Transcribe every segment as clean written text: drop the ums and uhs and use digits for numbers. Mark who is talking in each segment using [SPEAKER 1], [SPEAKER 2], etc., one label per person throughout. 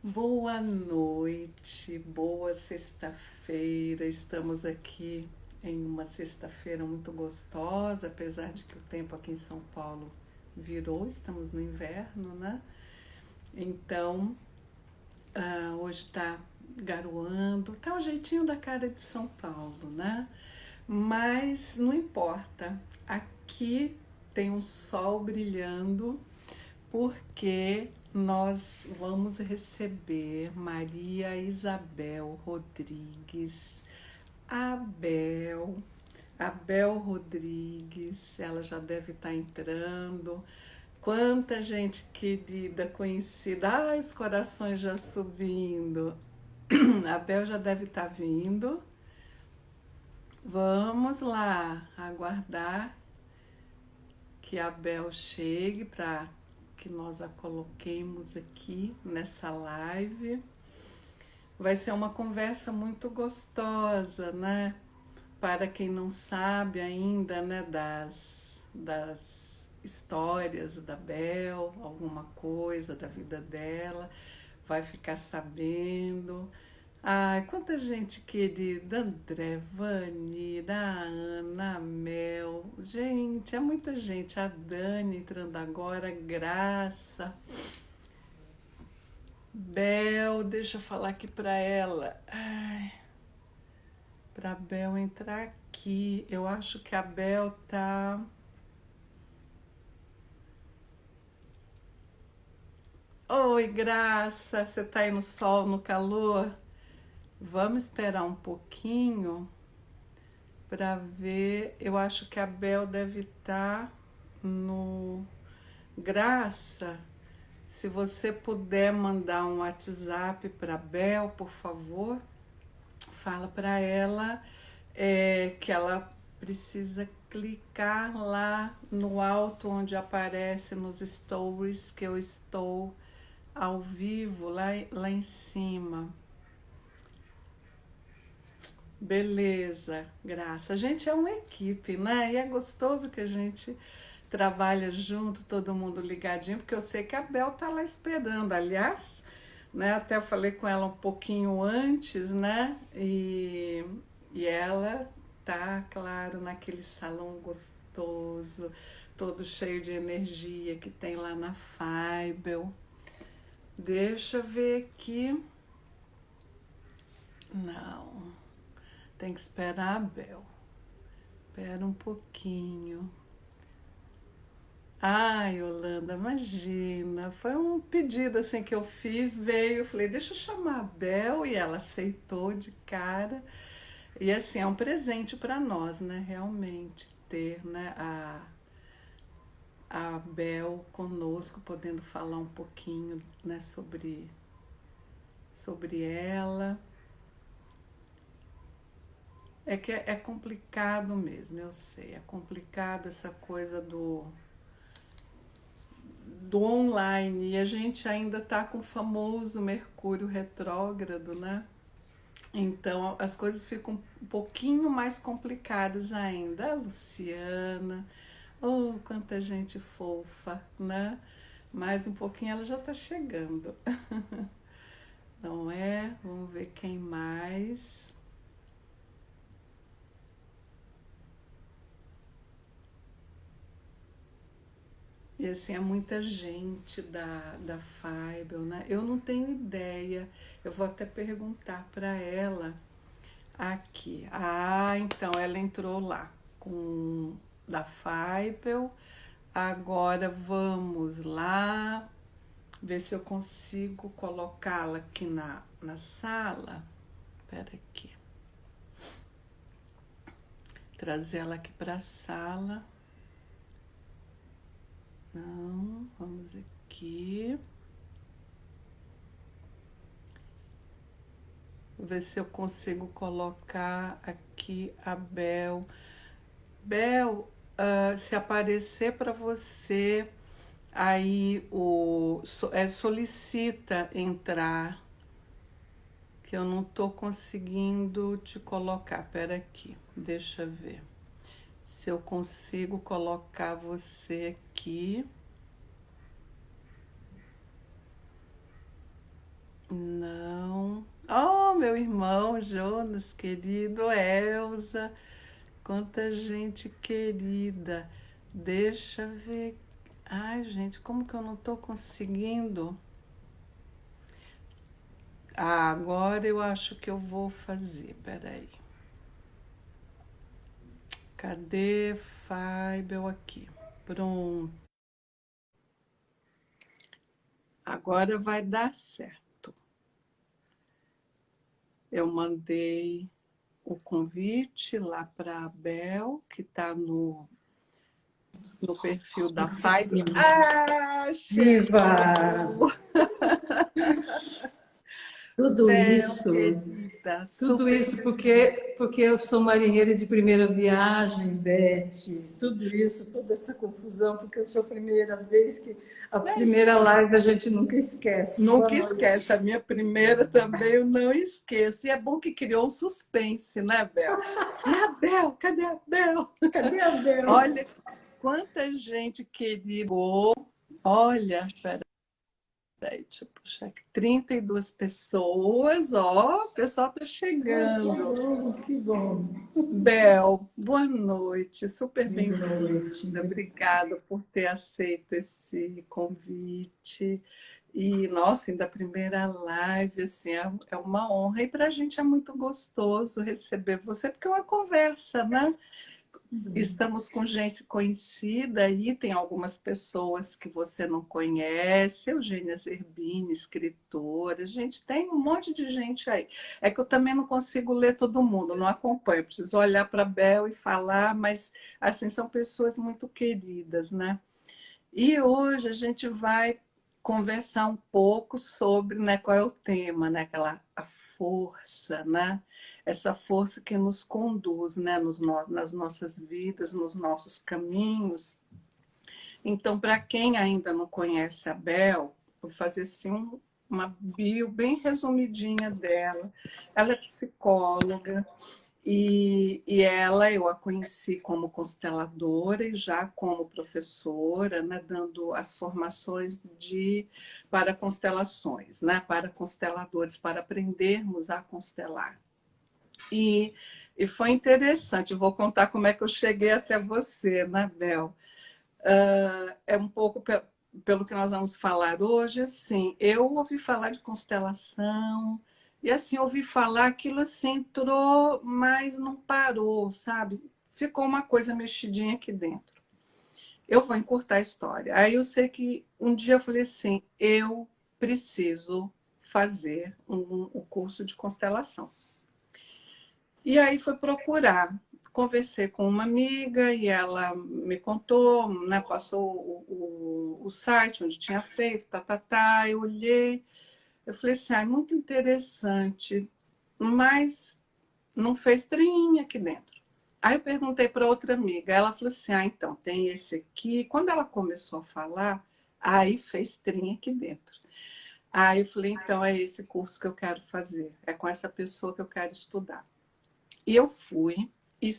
[SPEAKER 1] Boa noite, boa sexta-feira. Estamos aqui em uma sexta-feira muito gostosa, apesar de que o tempo aqui em São Paulo virou, estamos no inverno, né? Então, hoje está garoando, tá o jeitinho da cara de São Paulo, né? Mas não importa, aqui tem um sol brilhando porque nós vamos receber Maria Isabel Rodrigues, Abel, Abel Rodrigues, ela já deve estar entrando. Quanta gente querida, conhecida, ai, os corações já subindo. Abel já deve estar vindo. Vamos lá aguardar que a Bel chegue para que nós a coloquemos aqui nessa live. Vai ser uma conversa muito gostosa, né? Para quem não sabe ainda, né, das histórias da Bel, alguma coisa da vida dela, vai ficar sabendo. Ai, quanta gente querida, André, Vani, da Ana, Mel, gente, é muita gente, a Dani entrando agora, Graça, Bel, deixa eu falar aqui pra ela, ai, pra Bel entrar aqui, eu acho que a Bel tá... Oi, Graça, você tá aí no sol, no calor? Vamos esperar um pouquinho para ver. Eu acho que a Bel deve estar no Graça. Se você puder mandar um WhatsApp para a Bel, por favor, fala para ela que ela precisa clicar lá no alto onde aparece nos stories que eu estou ao vivo, lá em cima. Beleza, Graça. A gente é uma equipe, né? E é gostoso que a gente trabalha junto, todo mundo ligadinho, porque eu sei que a Bel tá lá esperando. Aliás, né? Até eu falei com ela um pouquinho antes, né? E ela tá, claro, naquele salão gostoso, todo cheio de energia que tem lá na Faibel. Deixa eu ver aqui. Não. Tem que esperar a Bel. Espera um pouquinho. Ai, Yolanda, imagina. Foi um pedido assim que eu fiz, veio, eu falei, deixa eu chamar a Bel e ela aceitou de cara. E assim, é um presente para nós, né? Realmente ter, né, a Bel conosco, podendo falar um pouquinho, né, sobre ela. É que é complicado mesmo, eu sei. É complicado essa coisa do online. E a gente ainda está com o famoso Mercúrio retrógrado, né? Então as coisas ficam um pouquinho mais complicadas ainda. A Luciana, oh, quanta gente fofa, né? Mais um pouquinho ela já está chegando. Não é? Vamos ver quem mais. E assim, é muita gente da Faibel, né? Eu não tenho ideia. Eu vou até perguntar para ela aqui. Ah, então ela entrou lá com da Faibel. Agora vamos lá ver se eu consigo colocá-la aqui na sala. Espera aqui. Trazer ela aqui para a sala. Não, vamos aqui. Vou ver se eu consigo colocar aqui a Bel. Bel, se aparecer para você, aí solicita entrar, que eu não estou conseguindo te colocar. Pera aqui, deixa eu ver se eu consigo colocar você aqui. Não. Oh, meu irmão Jonas, querido, Elza, quanta gente querida. Deixa eu ver. Ai, gente, como que eu não tô conseguindo? Ah, agora eu acho que eu vou fazer. Peraí. Cadê Faibel aqui? Pronto. Agora vai dar certo. Eu mandei o convite lá para a Bel, que está no perfil da Faibel.
[SPEAKER 2] Conseguimos.
[SPEAKER 1] Ah,
[SPEAKER 2] Viva!
[SPEAKER 1] chegou!
[SPEAKER 2] Tudo
[SPEAKER 1] Bel,
[SPEAKER 2] isso,
[SPEAKER 1] querida,
[SPEAKER 2] tudo
[SPEAKER 1] super.
[SPEAKER 2] isso porque eu sou marinheira de primeira viagem, Beth. Tudo isso, toda essa confusão, porque eu sou a primeira vez que a primeira
[SPEAKER 1] Mas
[SPEAKER 2] live a gente nunca esquece. Boa
[SPEAKER 1] nunca esquece,
[SPEAKER 2] noite.
[SPEAKER 1] a minha primeira também eu não esqueço. E é bom que criou um suspense, né, Bel? Se é a Bel, cadê a Bel?
[SPEAKER 2] Cadê a Bel?
[SPEAKER 1] Olha quanta gente querida. Olha, peraí, deixa eu puxar aqui. 32 pessoas, ó, o pessoal tá chegando.
[SPEAKER 2] Que bom.
[SPEAKER 1] Bel, boa noite, super
[SPEAKER 2] Boa
[SPEAKER 1] bem-vinda.
[SPEAKER 2] noite.
[SPEAKER 1] Obrigada por ter aceito esse convite. E, nossa, ainda a primeira live, assim, é uma honra. E para a gente é muito gostoso receber você, porque é uma conversa, né? Estamos com gente conhecida aí, tem algumas pessoas que você não conhece, Eugênia Zerbini, escritora, gente, tem um monte de gente aí. É que eu também não consigo ler todo mundo, não acompanho, preciso olhar para a Bel e falar, mas assim, são pessoas muito queridas, né? E hoje a gente vai conversar um pouco sobre, né, qual é o tema, né, aquela a força, né? Essa força que nos conduz, né, nas nossas vidas, nos nossos caminhos. Então, para quem ainda não conhece a Bel, vou fazer assim uma bio bem resumidinha dela. Ela é psicóloga, e ela, eu a conheci como consteladora e já como professora, né, dando as formações para constelações, né, para consteladores, para aprendermos a constelar. E, e foi interessante, vou contar como é que eu cheguei até você, né, Bel? É um pouco pelo que nós vamos falar hoje, assim, eu ouvi falar de constelação, e assim, ouvi falar, aquilo assim entrou, mas não parou, sabe? Ficou uma coisa mexidinha aqui dentro. Eu vou encurtar a história. Aí eu sei que um dia eu falei assim, eu preciso fazer um curso de constelação. E aí fui procurar. Conversei com uma amiga e ela me contou, né, passou o site onde tinha feito, tá. Eu olhei, eu falei assim, ah, é muito interessante, mas não fez trinha aqui dentro. Aí eu perguntei para outra amiga, ela falou assim, ah, então, tem esse aqui. Quando ela começou a falar, aí fez trinha aqui dentro. Aí eu falei, então é esse curso que eu quero fazer, é com essa pessoa que eu quero estudar. E eu fui, e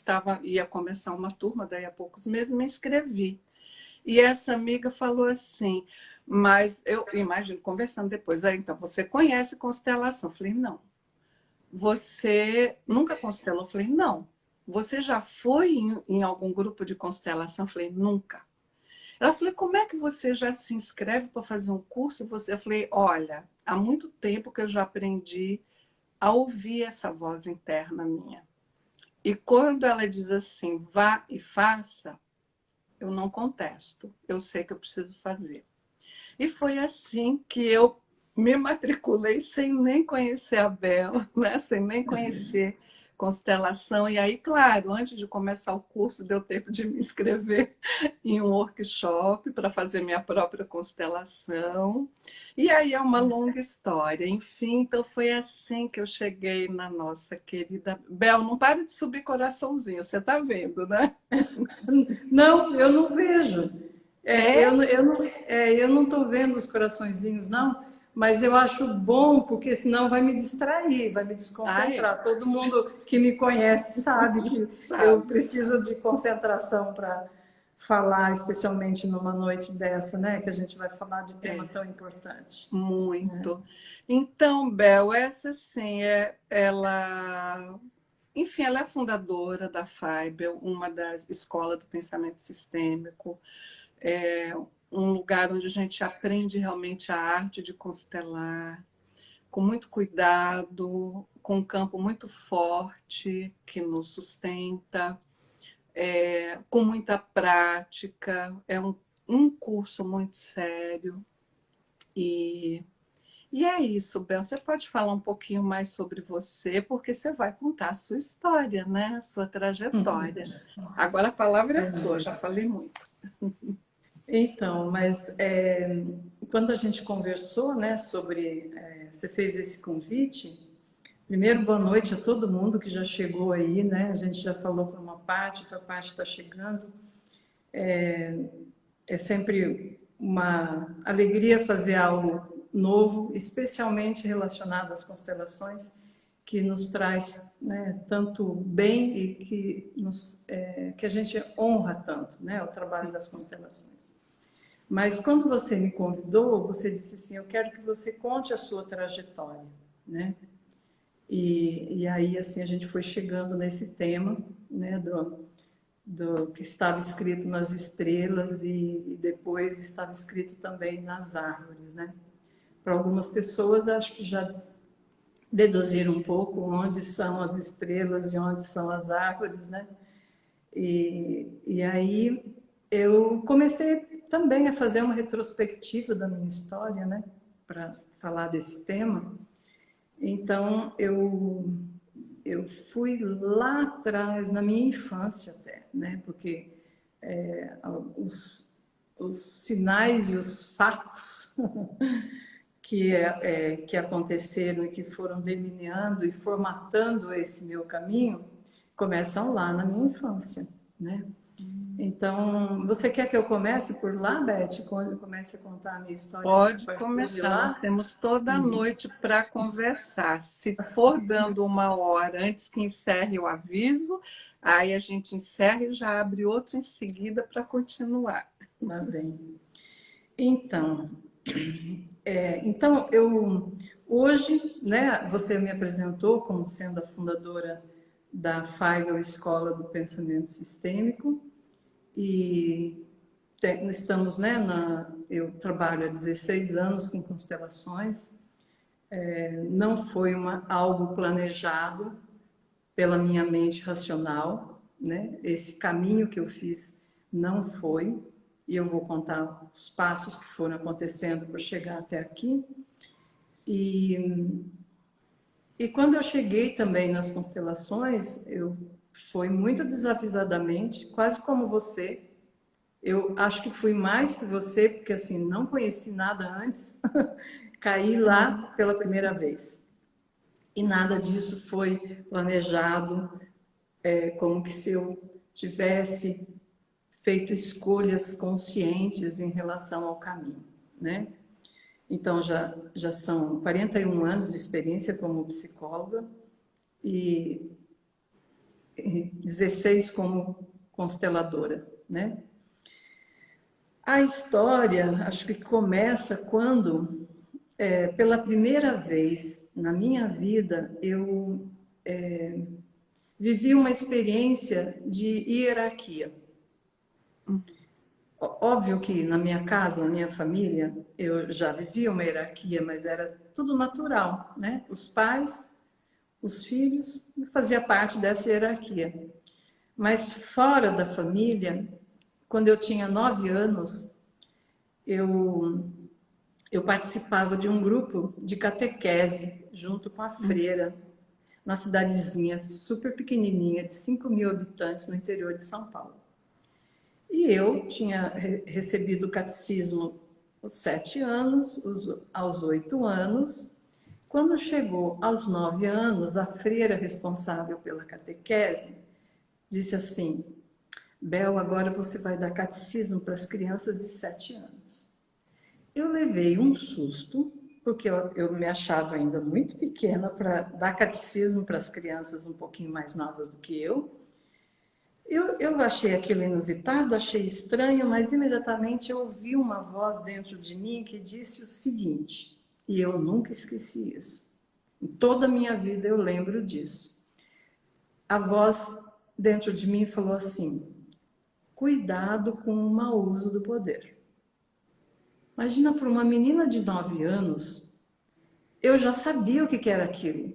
[SPEAKER 1] ia começar uma turma, daí a poucos meses me inscrevi. E essa amiga falou assim, mas eu imagino, conversando depois, aí, então, você conhece constelação? Eu falei, não. Você nunca constelou? Eu falei, não. Você já foi em algum grupo de constelação? Eu falei, nunca. Ela falou, como é que você já se inscreve para fazer um curso? Eu falei, olha, há muito tempo que eu já aprendi a ouvir essa voz interna minha. E quando ela diz assim, vá e faça, eu não contesto. Eu sei que eu preciso fazer. E foi assim que eu me matriculei sem nem conhecer a Bel, né? Sem nem conhecer constelação. E aí, claro, antes de começar o curso, deu tempo de me inscrever em um workshop para fazer minha própria constelação. E aí é uma longa história. Enfim, então foi assim que eu cheguei na nossa querida Bel. Não para de subir coraçãozinho, você está vendo, né?
[SPEAKER 2] Não, eu não vejo.
[SPEAKER 1] É?
[SPEAKER 2] Eu não estou vendo os coraçõezinhos, não, mas eu acho bom, porque senão vai me distrair, vai me
[SPEAKER 1] Ah, é.
[SPEAKER 2] desconcentrar. Todo mundo que me conhece sabe que eu
[SPEAKER 1] Sabe?
[SPEAKER 2] preciso de concentração falar, especialmente numa noite dessa, né? Que a gente vai falar de tema tão importante.
[SPEAKER 1] Muito. Então, Bel, essa sim, enfim, ela é fundadora da FAIBEL, uma das escolas do pensamento sistêmico, é um lugar onde a gente aprende realmente a arte de constelar, com muito cuidado, com um campo muito forte que nos sustenta, com muita prática, um curso muito sério. E, e é isso, Bel. Você pode falar um pouquinho mais sobre você, porque você vai contar a sua história, né? A sua trajetória. Agora a palavra é sua, já falei muito.
[SPEAKER 2] Então, mas quando a gente conversou, né, sobre, você fez esse convite, primeiro, boa noite a todo mundo que já chegou aí, né? A gente já falou por uma parte, outra parte está chegando. É sempre uma alegria fazer algo novo, especialmente relacionado às constelações, que nos traz, né, tanto bem e que a gente honra tanto, né, o trabalho das constelações. Mas quando você me convidou, você disse assim, eu quero que você conte a sua trajetória, né? E aí, assim, a gente foi chegando nesse tema, né, do que estava escrito nas estrelas e depois estava escrito também nas árvores, né? Para algumas pessoas, acho que já deduziram um pouco onde são as estrelas e onde são as árvores, né? E aí eu comecei também a fazer uma retrospectiva da minha história, né? Para falar desse tema. Então, eu fui lá atrás, na minha infância até, né? Porque os, os sinais e os fatos que aconteceram e que foram delineando e formatando esse meu caminho começam lá na minha infância, né? Então, você quer que eu comece por lá, Beth? Quando eu comece a contar a minha história a
[SPEAKER 1] Pode
[SPEAKER 2] partir de
[SPEAKER 1] começar, nós
[SPEAKER 2] lá?
[SPEAKER 1] temos toda a noite para conversar. Se for dando uma hora antes que encerre o aviso, aí a gente encerra e já abre outro em seguida para continuar.
[SPEAKER 2] Tá bem. Então, então eu hoje, né, você me apresentou como sendo a fundadora da FAIGO Escola do Pensamento Sistêmico e estamos, né, eu trabalho há 16 anos com constelações, não foi algo planejado pela minha mente racional, né, esse caminho que eu fiz não foi, e eu vou contar os passos que foram acontecendo para chegar até aqui. E quando eu cheguei também nas constelações, eu foi muito desavisadamente, quase como você. Eu acho que fui mais que você, porque assim, não conheci nada antes, caí lá pela primeira vez. E nada disso foi planejado, como que se eu tivesse feito escolhas conscientes em relação ao caminho, né? Então, já são 41 anos de experiência como psicóloga e 16 como consteladora, né? A história, acho que começa quando, pela primeira vez na minha vida, eu vivi uma experiência de hierarquia. Óbvio que na minha casa, na minha família, eu já vivia uma hierarquia, mas era tudo natural, né? Os pais, os filhos, fazia parte dessa hierarquia. Mas fora da família, quando eu tinha 9 anos, eu, eu participava de um grupo de catequese junto com a freira, na cidadezinha super pequenininha, de 5.000 habitantes no interior de São Paulo. E eu tinha recebido o catecismo aos 7 anos, aos 8 anos. Quando chegou aos 9 anos, a freira responsável pela catequese disse assim: Bel, agora você vai dar catecismo para as crianças de 7 anos. Eu levei um susto, porque eu me achava ainda muito pequena para dar catecismo para as crianças um pouquinho mais novas do que eu. Eu achei aquilo inusitado, achei estranho, mas imediatamente eu ouvi uma voz dentro de mim que disse o seguinte, e eu nunca esqueci isso. Em toda a minha vida eu lembro disso. A voz dentro de mim falou assim: cuidado com o mau uso do poder. Imagina, para uma menina de 9 anos, eu já sabia o que era aquilo.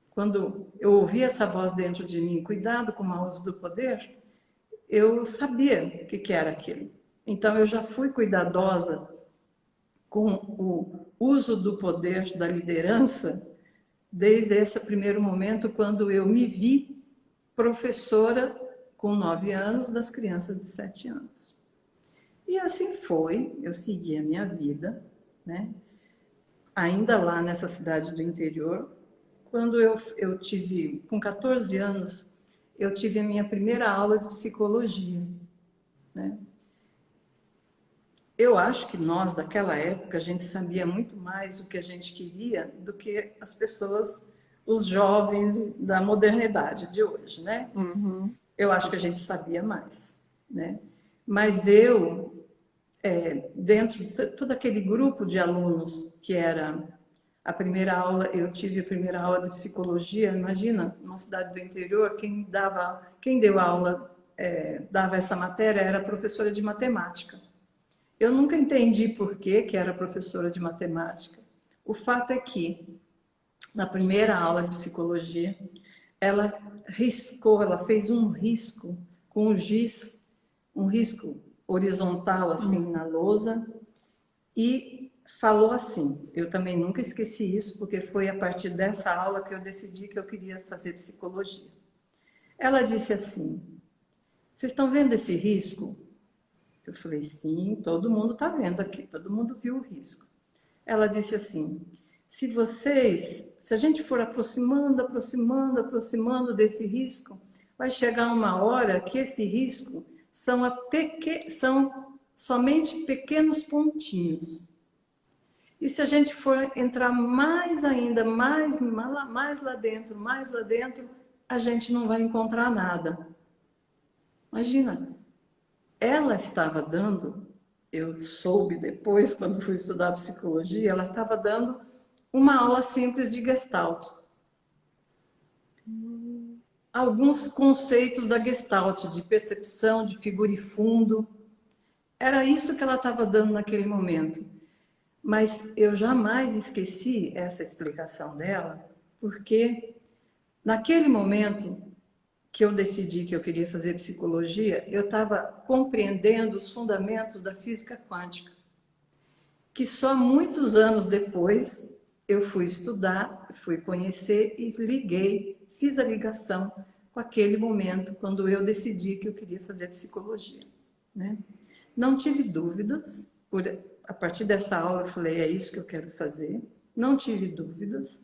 [SPEAKER 2] Quando eu ouvi essa voz dentro de mim, cuidado com o mau uso do poder, eu sabia o que era aquilo. Então eu já fui cuidadosa com o uso do poder da liderança desde esse primeiro momento, quando eu me vi professora com 9 anos das crianças de 7 anos. E assim foi, eu segui a minha vida, né? Ainda lá nessa cidade do interior, quando eu tive, com 14 anos, eu tive a minha primeira aula de psicologia, né? Eu acho que nós, daquela época, a gente sabia muito mais o que a gente queria do que as pessoas, os jovens da modernidade de hoje, né?
[SPEAKER 1] Uhum.
[SPEAKER 2] Eu acho que a gente sabia mais, né? Mas eu, dentro de todo aquele grupo de alunos que era a primeira aula, eu tive a primeira aula de psicologia, imagina, numa cidade do interior, quem deu aula, dava essa matéria, era a professora de matemática. Eu nunca entendi por que era professora de matemática. O fato é que, na primeira aula de psicologia, ela riscou, ela fez um risco com o giz, um risco horizontal assim na lousa, e falou assim, eu também nunca esqueci isso, porque foi a partir dessa aula que eu decidi que eu queria fazer psicologia. Ela disse assim: vocês estão vendo esse risco? Eu falei: sim, todo mundo está vendo aqui, todo mundo viu o risco. Ela disse assim: se a gente for aproximando, aproximando, aproximando desse risco, vai chegar uma hora que esse risco são somente pequenos pontinhos. E se a gente for entrar mais ainda, mais lá dentro, a gente não vai encontrar nada. Imagina, ela estava dando, eu soube depois, quando fui estudar psicologia, ela estava dando uma aula simples de Gestalt. Alguns conceitos da Gestalt, de percepção, de figura e fundo. Era isso que ela estava dando naquele momento. Mas eu jamais esqueci essa explicação dela, porque naquele momento que eu decidi que eu queria fazer psicologia, eu estava compreendendo os fundamentos da física quântica, que só muitos anos depois eu fui estudar, fui conhecer e liguei, fiz a ligação com aquele momento quando eu decidi que eu queria fazer psicologia, né? Não tive dúvidas, a partir dessa aula eu falei: é isso que eu quero fazer. Não tive dúvidas.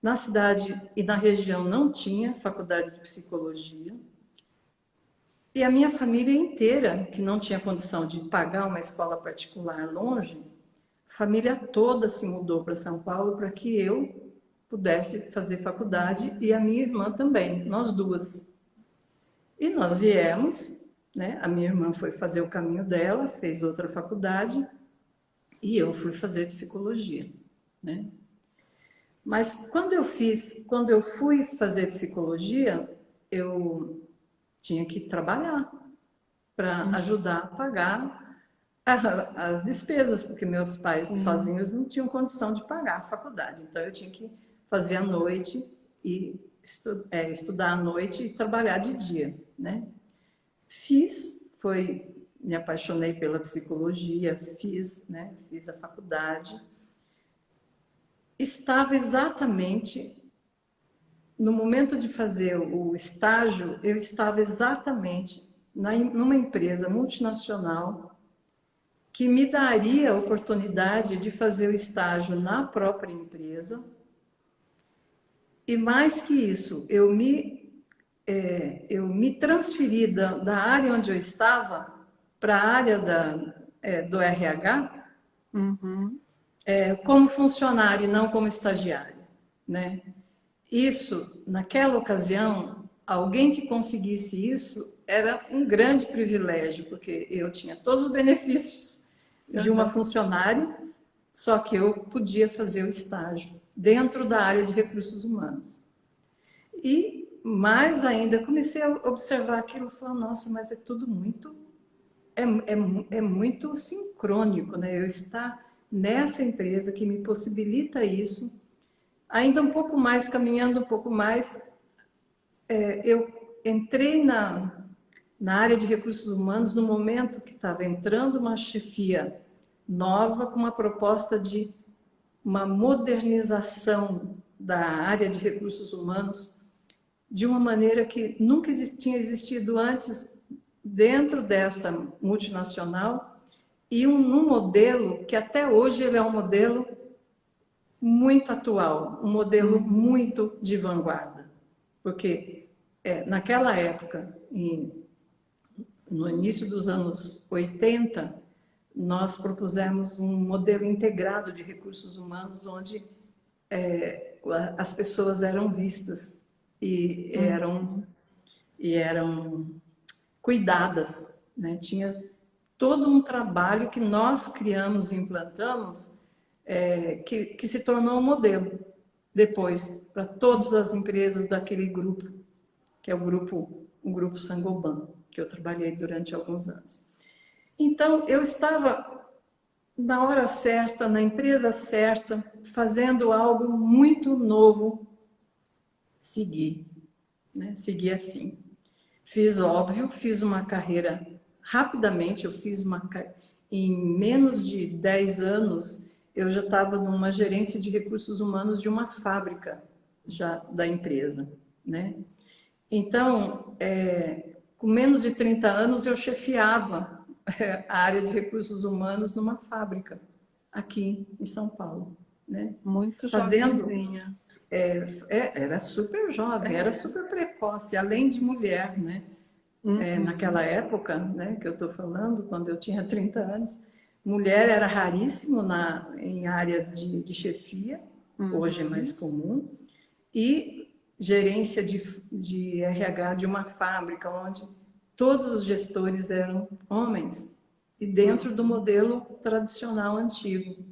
[SPEAKER 2] Na cidade e na região não tinha faculdade de psicologia. E a minha família inteira, que não tinha condição de pagar uma escola particular longe, a família toda se mudou para São Paulo para que eu pudesse fazer faculdade, e a minha irmã também, nós duas. E nós viemos, né? A minha irmã foi fazer o caminho dela, fez outra faculdade, e eu fui fazer psicologia, né? Mas quando eu fui fazer psicologia, eu tinha que trabalhar para ajudar a pagar as despesas, porque meus pais sozinhos não tinham condição de pagar a faculdade. Então eu tinha que fazer à noite e estudar à noite e trabalhar de dia, né? Me apaixonei pela psicologia, fiz a faculdade. Estava exatamente no momento de fazer o estágio, eu estava exatamente numa empresa multinacional que me daria a oportunidade de fazer o estágio na própria empresa. E mais que isso, eu me transferi da área onde eu estava para a área do RH, como funcionário e não como estagiário, né? Isso, naquela ocasião, alguém que conseguisse isso era um grande privilégio, porque eu tinha todos os benefícios de uma funcionária, só que eu podia fazer o estágio dentro da área de recursos humanos. E mais ainda, comecei a observar aquilo e falar, nossa, mas é tudo muito, é muito sincrônico, né? Eu estar nessa empresa que me possibilita isso, ainda um pouco mais, caminhando um pouco mais, eu entrei na área de recursos humanos no momento que estava entrando uma chefia nova com uma proposta de uma modernização da área de recursos humanos de uma maneira que nunca tinha existido antes dentro dessa multinacional e num modelo que até hoje ele é um modelo muito atual, um modelo muito de vanguarda, porque naquela época, no início dos anos 80, nós propusemos um modelo integrado de recursos humanos onde as pessoas eram vistas e eram cuidadas, né? Tinha todo um trabalho que nós criamos e implantamos que se tornou um modelo depois para todas as empresas daquele grupo, que é o grupo Saint-Gobain, que eu trabalhei durante alguns anos. Então, eu estava na hora certa, na empresa certa, fazendo algo muito novo, segui assim. Fiz uma carreira rapidamente, em menos de 10 anos, eu já estava numa gerência de recursos humanos de uma fábrica já da empresa, né? Então, com menos de 30 anos, eu chefiava a área de recursos humanos numa fábrica aqui em São Paulo, né?
[SPEAKER 1] Muito jovenzinha.
[SPEAKER 2] Era super jovem, era super precoce, além de mulher, né? Naquela época, né, que eu estou falando, quando eu tinha 30 anos, mulher era raríssimo em áreas de chefia, hoje é mais comum, e gerência de RH de uma fábrica, onde todos os gestores eram homens, e dentro do modelo tradicional antigo.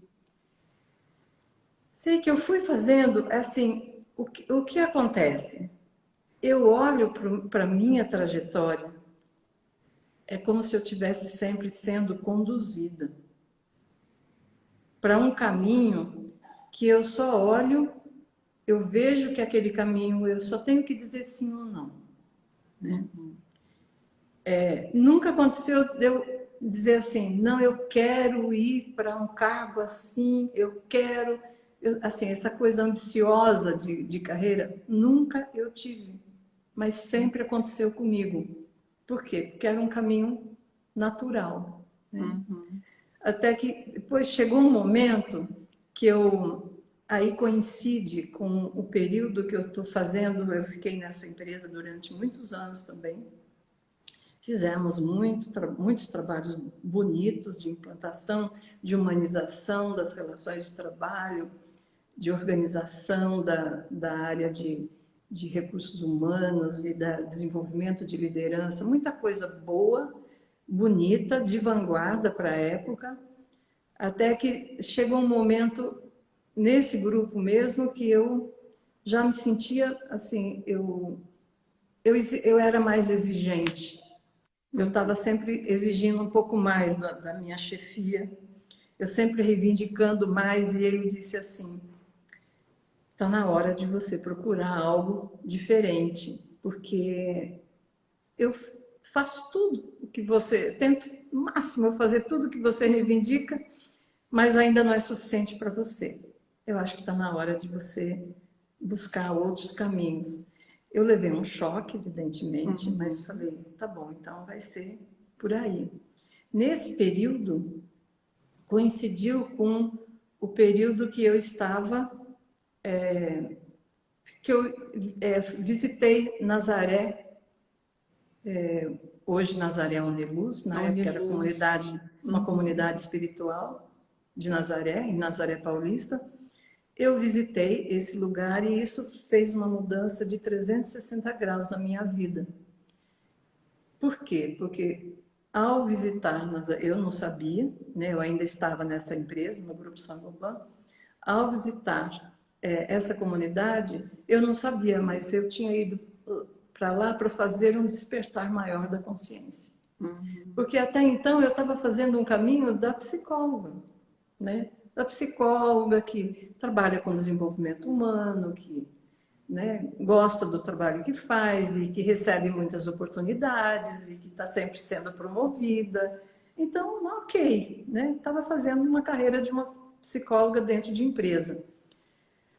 [SPEAKER 2] Sei que eu fui fazendo, assim, o que acontece? Eu olho para a minha trajetória, é como se eu estivesse sempre sendo conduzida para um caminho que eu só olho, eu vejo que aquele caminho, eu só tenho que dizer sim ou não. Né? Nunca aconteceu de eu dizer assim, não, eu quero ir para um cargo assim, eu quero... assim, essa coisa ambiciosa de carreira, nunca eu tive, mas sempre aconteceu comigo. Por quê? Porque era um caminho natural. Né? Até que depois chegou um momento que aí coincide com o período que eu estou fazendo, eu fiquei nessa empresa durante muitos anos também, fizemos muitos trabalhos bonitos de implantação, de humanização das relações de trabalho, de organização da área de recursos humanos e da desenvolvimento de liderança, muita coisa boa, bonita, de vanguarda para a época, até que chegou um momento nesse grupo mesmo que eu já me sentia assim, eu era mais exigente. Eu estava sempre exigindo um pouco mais da minha chefia, eu sempre reivindicando mais, e ele disse assim, está na hora de você procurar algo diferente, porque eu faço tudo o que você... Tento o máximo fazer tudo o que você reivindica, mas ainda não é suficiente para você. Eu acho que está na hora de você buscar outros caminhos. Eu levei um choque, evidentemente, mas falei, tá bom, então vai ser por aí. Nesse período, coincidiu com o período que eu estava... que eu visitei Nazaré, hoje Nazaré Uniluz, na época era uma comunidade espiritual de Nazaré, em Nazaré Paulista, eu visitei esse lugar e isso fez uma mudança de 360 graus na minha vida. Por quê? Porque ao visitar, eu não sabia, né? Eu ainda estava nessa empresa, no Grupo Saint-Gobain. Ao visitar essa comunidade, eu não sabia, mas eu tinha ido para lá para fazer um despertar maior da consciência. Porque até então eu estava fazendo um caminho da psicóloga, né? Da psicóloga que trabalha com desenvolvimento humano, que, né, gosta do trabalho que faz e que recebe muitas oportunidades e que está sempre sendo promovida. Então, ok, né? Estava fazendo uma carreira de uma psicóloga dentro de empresa.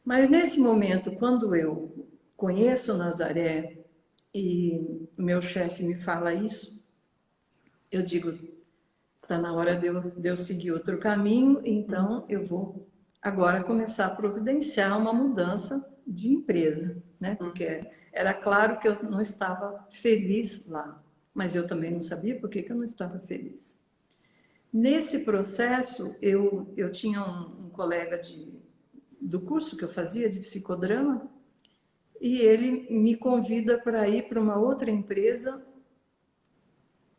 [SPEAKER 2] Mas nesse momento, quando eu conheço Nazaré e meu chefe me fala isso, eu digo, está na hora de eu seguir outro caminho, então eu vou agora começar a providenciar uma mudança de empresa, né? Porque era claro que eu não estava feliz lá, mas eu também não sabia por que eu não estava feliz. Nesse processo, eu tinha um colega do curso que eu fazia de psicodrama e ele me convida para ir para uma outra empresa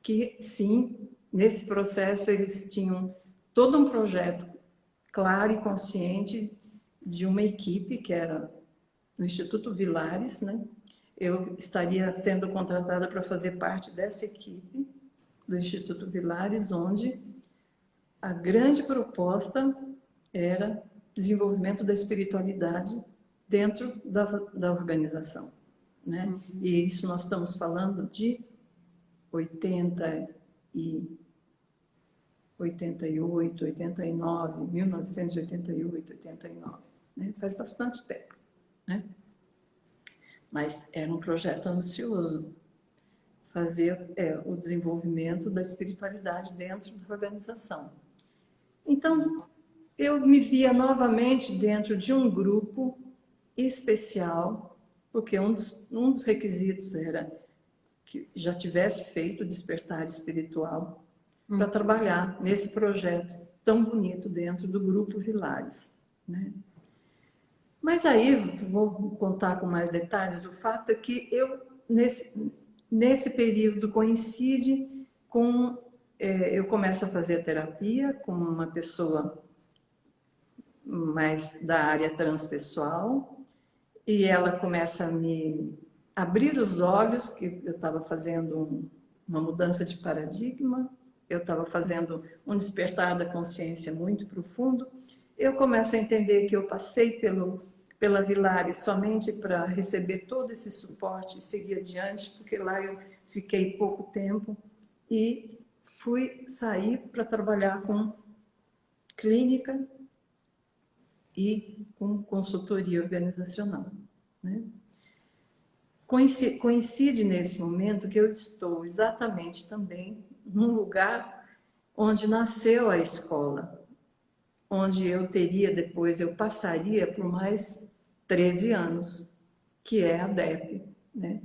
[SPEAKER 2] que, sim, nesse processo eles tinham todo um projeto claro e consciente de uma equipe que era no Instituto Vilares, né? Eu estaria sendo contratada para fazer parte dessa equipe do Instituto Vilares, onde a grande proposta era desenvolvimento da espiritualidade dentro da organização, né? E isso nós estamos falando de 88, 89, 1988, 89, né? Faz bastante tempo, né? Mas era um projeto ambicioso, fazer o desenvolvimento da espiritualidade dentro da organização. Então, eu me via novamente dentro de um grupo especial, porque um dos requisitos era que já tivesse feito o despertar espiritual para trabalhar nesse projeto tão bonito dentro do Grupo Vilares, né? Mas aí, vou contar com mais detalhes, o fato é que eu, nesse período, coincide com... eu começo a fazer a terapia com uma pessoa mais da área transpessoal, e ela começa a me abrir os olhos, que eu estava fazendo uma mudança de paradigma, eu estava fazendo um despertar da consciência muito profundo. Eu começo a entender que eu passei pela Vilares somente para receber todo esse suporte e seguir adiante, porque lá eu fiquei pouco tempo e fui sair para trabalhar com clínica e com consultoria organizacional, né? Coincide nesse momento que eu estou exatamente também num lugar onde nasceu a escola, onde eu passaria por mais 13 anos, que é a DEP, né?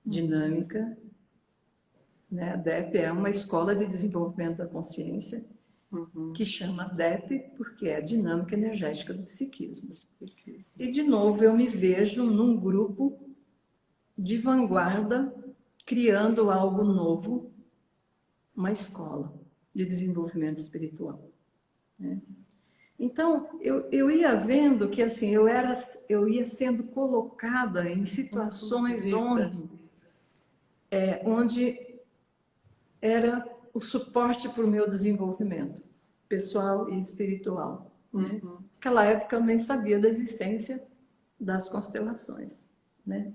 [SPEAKER 2] Dinâmica, né? A DEP é uma escola de desenvolvimento da consciência, que chama DEP porque é a dinâmica energética do psiquismo. E, de novo, eu me vejo num grupo de vanguarda, criando algo novo, uma escola de desenvolvimento espiritual, né? Então, eu ia vendo que assim eu ia sendo colocada em situações onde era o suporte para o meu desenvolvimento pessoal e espiritual, né? Naquela época eu nem sabia da existência das constelações, né?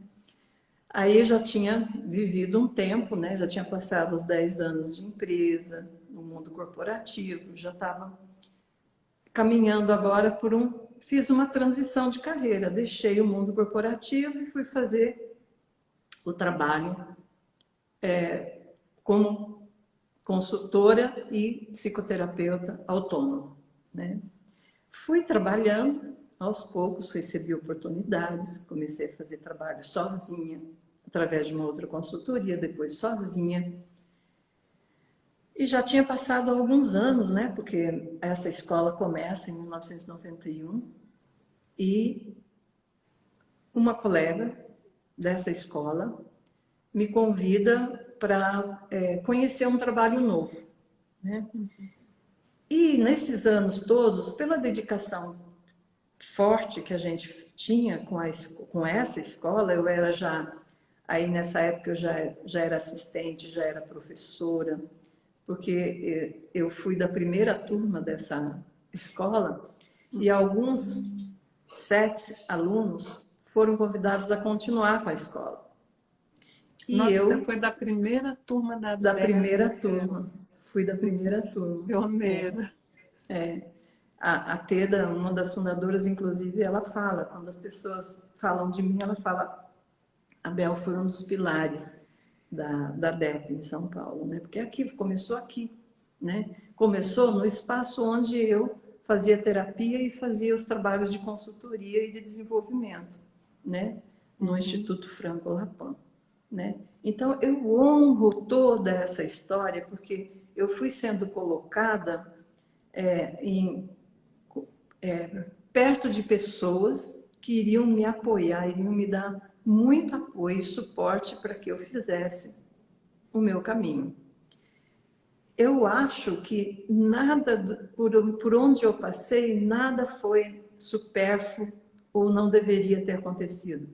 [SPEAKER 2] Aí eu já tinha vivido um tempo, né? Já tinha passado os 10 anos de empresa, no mundo corporativo, já estava caminhando agora fiz uma transição de carreira, deixei o mundo corporativo e fui fazer o trabalho como consultora e psicoterapeuta autônoma, né? Fui trabalhando, aos poucos recebi oportunidades, comecei a fazer trabalho sozinha, através de uma outra consultoria, depois sozinha. E já tinha passado alguns anos, né? Porque essa escola começa em 1991. e uma colega dessa escola me convida para conhecer um trabalho novo, né? E nesses anos todos, pela dedicação forte que a gente tinha com essa escola, eu era já, aí nessa época eu já era assistente, já era professora, porque eu fui da primeira turma dessa escola e alguns 7 alunos foram convidados a continuar com a escola. E
[SPEAKER 1] Nossa,
[SPEAKER 2] eu,
[SPEAKER 1] você foi da primeira turma da
[SPEAKER 2] da primeira
[SPEAKER 1] DEP.
[SPEAKER 2] turma, fui da primeira turma.
[SPEAKER 1] Pioneira.
[SPEAKER 2] A Teda, uma das fundadoras, inclusive, ela fala, quando as pessoas falam de mim, ela fala, a Bel foi um dos pilares da DEP em São Paulo, né? Porque começou aqui, né? Começou no espaço onde eu fazia terapia e fazia os trabalhos de consultoria e de desenvolvimento, né? No Instituto Franco Lapin, né? Então, eu honro toda essa história porque eu fui sendo colocada perto de pessoas que iriam me apoiar, iriam me dar muito apoio e suporte para que eu fizesse o meu caminho. Eu acho que nada, por onde eu passei, nada foi supérfluo ou não deveria ter acontecido.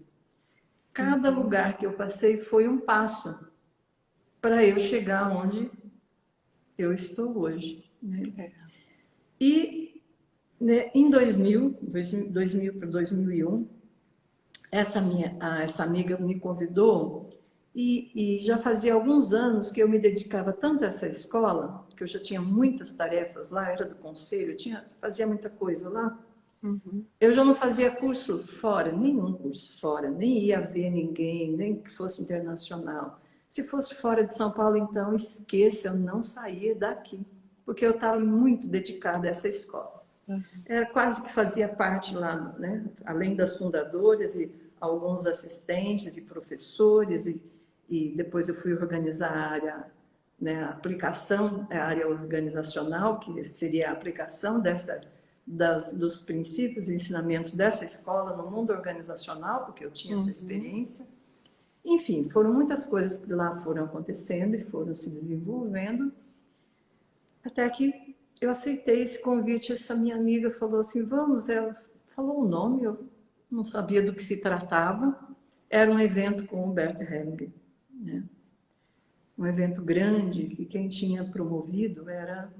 [SPEAKER 2] Cada lugar que eu passei foi um passo para eu chegar onde eu estou hoje, né? E né, em 2000 para 2001, essa amiga me convidou e já fazia alguns anos que eu me dedicava tanto a essa escola, que eu já tinha muitas tarefas lá, era do conselho, fazia muita coisa lá. Eu já não fazia curso fora, nenhum curso fora, nem ia ver ninguém, nem que fosse internacional. Se fosse fora de São Paulo, então esqueça, eu não saía daqui, porque eu estava muito dedicada a essa escola. Era quase que fazia parte lá, né? Além das fundadoras e alguns assistentes e professores, e depois eu fui organizar a área, né, a aplicação, a área organizacional, que seria a aplicação dos princípios e ensinamentos dessa escola no mundo organizacional, porque eu tinha essa experiência. Enfim, foram muitas coisas que lá foram acontecendo e foram se desenvolvendo, até que eu aceitei esse convite. Essa minha amiga falou assim, vamos, ela falou o nome, eu não sabia do que se tratava, era um evento com o Bert Hellinger, né? Um evento grande, que quem tinha promovido era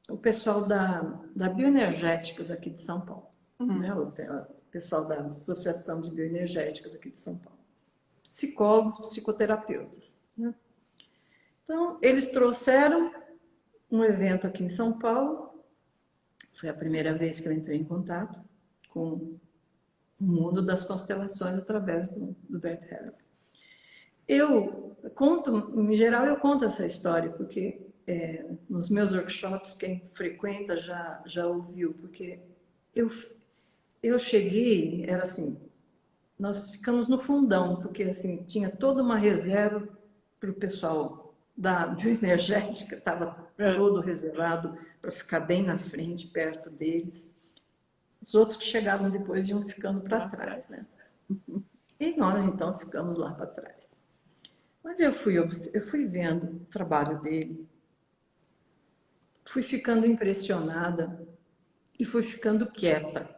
[SPEAKER 2] o pessoal da bioenergética daqui de São Paulo, né? O pessoal da Associação de Bioenergética daqui de São Paulo. Psicólogos, psicoterapeutas, né? Então, eles trouxeram um evento aqui em São Paulo. Foi a primeira vez que eu entrei em contato com o mundo das constelações através do Bert Hellinger. Eu conto, em geral, eu conto essa história, porque nos meus workshops, quem frequenta já ouviu, porque eu cheguei, era assim, nós ficamos no fundão, porque assim, tinha toda uma reserva para o pessoal da bioenergética, estava todo reservado para ficar bem na frente, perto deles. Os outros que chegavam depois iam ficando para trás, né? E nós, então, ficamos lá para trás. Mas eu fui vendo o trabalho dele, fui ficando impressionada e fui ficando quieta,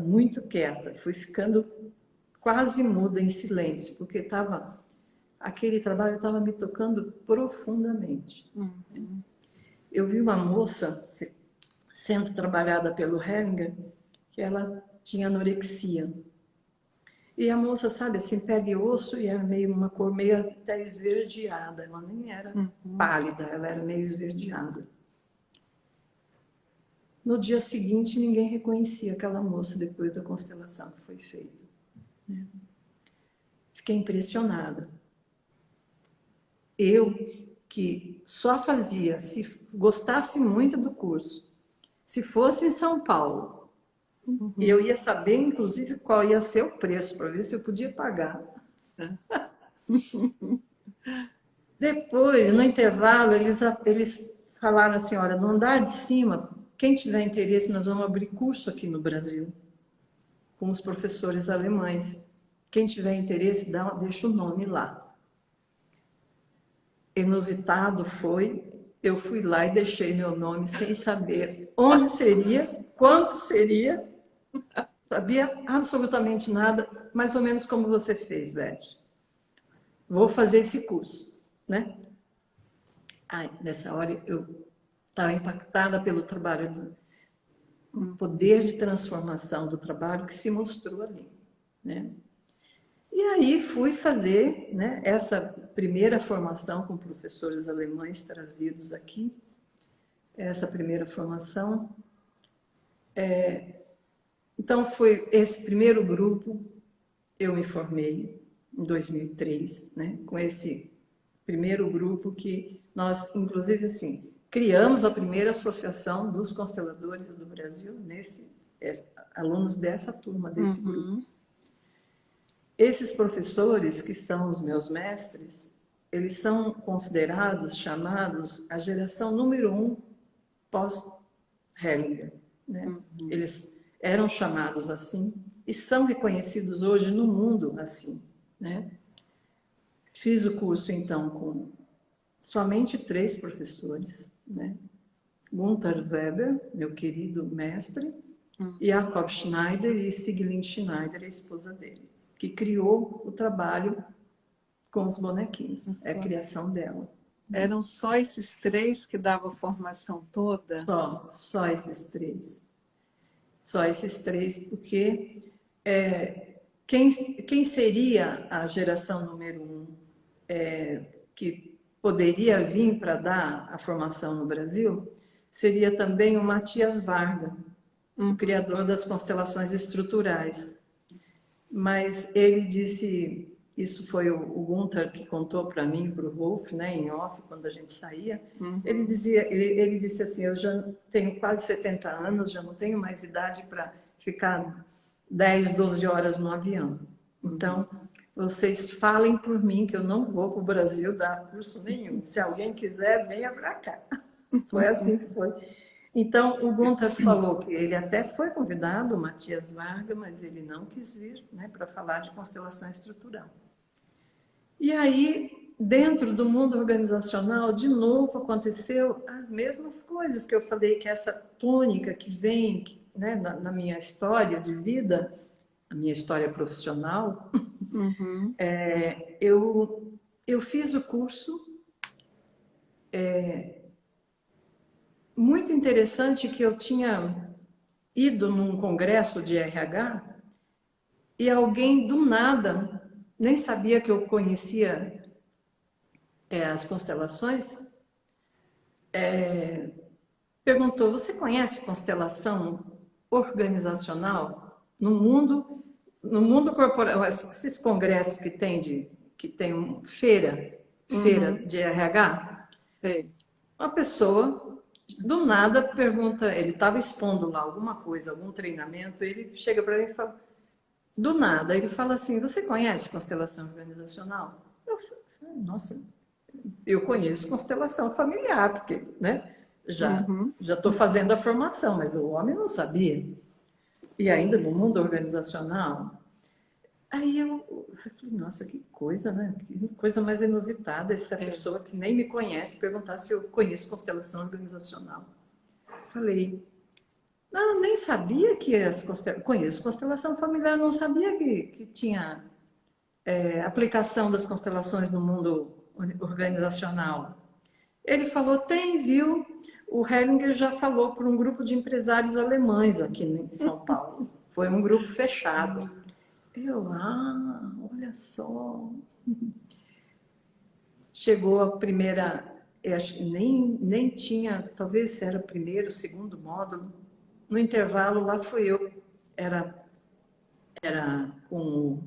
[SPEAKER 2] muito quieta. Fui ficando quase muda, em silêncio, porque aquele trabalho estava me tocando profundamente. Eu vi uma moça sendo trabalhada pelo Hellinger, que ela tinha anorexia. E a moça, sabe, assim, pele e osso, e era uma cor meio até esverdeada. Ela nem era pálida, ela era meio esverdeada. No dia seguinte, ninguém reconhecia aquela moça depois da constelação que foi feita. Fiquei impressionada. Eu, que só fazia, se gostasse muito do curso, se fosse em São Paulo, e eu ia saber, inclusive, qual ia ser o preço, para ver se eu podia pagar. Depois, no intervalo, eles falaram assim, olha, no andar de cima, quem tiver interesse, nós vamos abrir curso aqui no Brasil, com os professores alemães. Quem tiver interesse, deixa o nome lá. Inusitado foi, eu fui lá e deixei meu nome sem saber onde seria, quanto seria, sabia absolutamente nada, mais ou menos como você fez, Beth. Vou fazer esse curso, né? Ai, nessa hora eu estava impactada pelo trabalho, do poder de transformação do trabalho que se mostrou ali, né? E aí fui fazer, né, essa primeira formação com professores alemães trazidos aqui, essa primeira formação. Então foi esse primeiro grupo, eu me formei em 2003, né, com esse primeiro grupo que nós, inclusive, assim, criamos a primeira associação dos consteladores do Brasil, alunos dessa turma, desse grupo. Esses professores, que são os meus mestres, eles são considerados, chamados, a geração número 1 pós-Hellinger, né? Eles eram chamados assim e são reconhecidos hoje no mundo assim, né? Fiz o curso, então, com somente 3 professores, né? Gunther Weber, meu querido mestre, Jakob Schneider e Siglinde Schneider, a esposa dele, que criou o trabalho com os bonequinhos, é a criação dela.
[SPEAKER 1] Eram só esses 3 que davam a formação toda?
[SPEAKER 2] Só esses 3. Só esses 3, porque quem seria a geração número 1 que poderia vir para dar a formação no Brasil seria também o Matias Varga, o criador das constelações estruturais. Mas ele disse, isso foi o Gunther que contou para mim, para o Wolf, né, em off, quando a gente saía, ele disse assim, eu já tenho quase 70 anos, já não tenho mais idade para ficar 10, 12 horas no avião. Então, vocês falem por mim que eu não vou para o Brasil dar curso nenhum. Se alguém quiser, venha para cá. Foi assim que foi. Então, o Gunther falou que ele até foi convidado, o Matias Varga, mas ele não quis vir, né, para falar de constelação estrutural. E aí, dentro do mundo organizacional, de novo aconteceu as mesmas coisas que eu falei, que essa tônica que vem, né, na minha história de vida, a minha história profissional, eu fiz o curso. Muito interessante que eu tinha ido num congresso de RH e alguém do nada, nem sabia que eu conhecia as constelações, perguntou, você conhece constelação organizacional no mundo corporativo, esses congressos que tem feira de RH? Uma pessoa do nada pergunta, ele estava expondo lá alguma coisa, algum treinamento, ele chega para mim e fala, do nada, ele fala assim, você conhece constelação organizacional? Eu falei, nossa, eu conheço constelação familiar, porque, né, já estou fazendo a formação, mas o homem não sabia. E ainda no mundo organizacional. Aí eu falei, nossa, que coisa, né? Que coisa mais inusitada essa pessoa que nem me conhece perguntar se eu conheço constelação organizacional. Falei, não, nem sabia que conheço constelação familiar, não sabia que tinha aplicação das constelações no mundo organizacional. Ele falou, viu? O Hellinger já falou para um grupo de empresários alemães aqui em São Paulo. Foi um grupo fechado. Olha só. Chegou a primeira, eu acho que nem tinha, talvez era o primeiro, segundo módulo. No intervalo, lá fui eu. Era com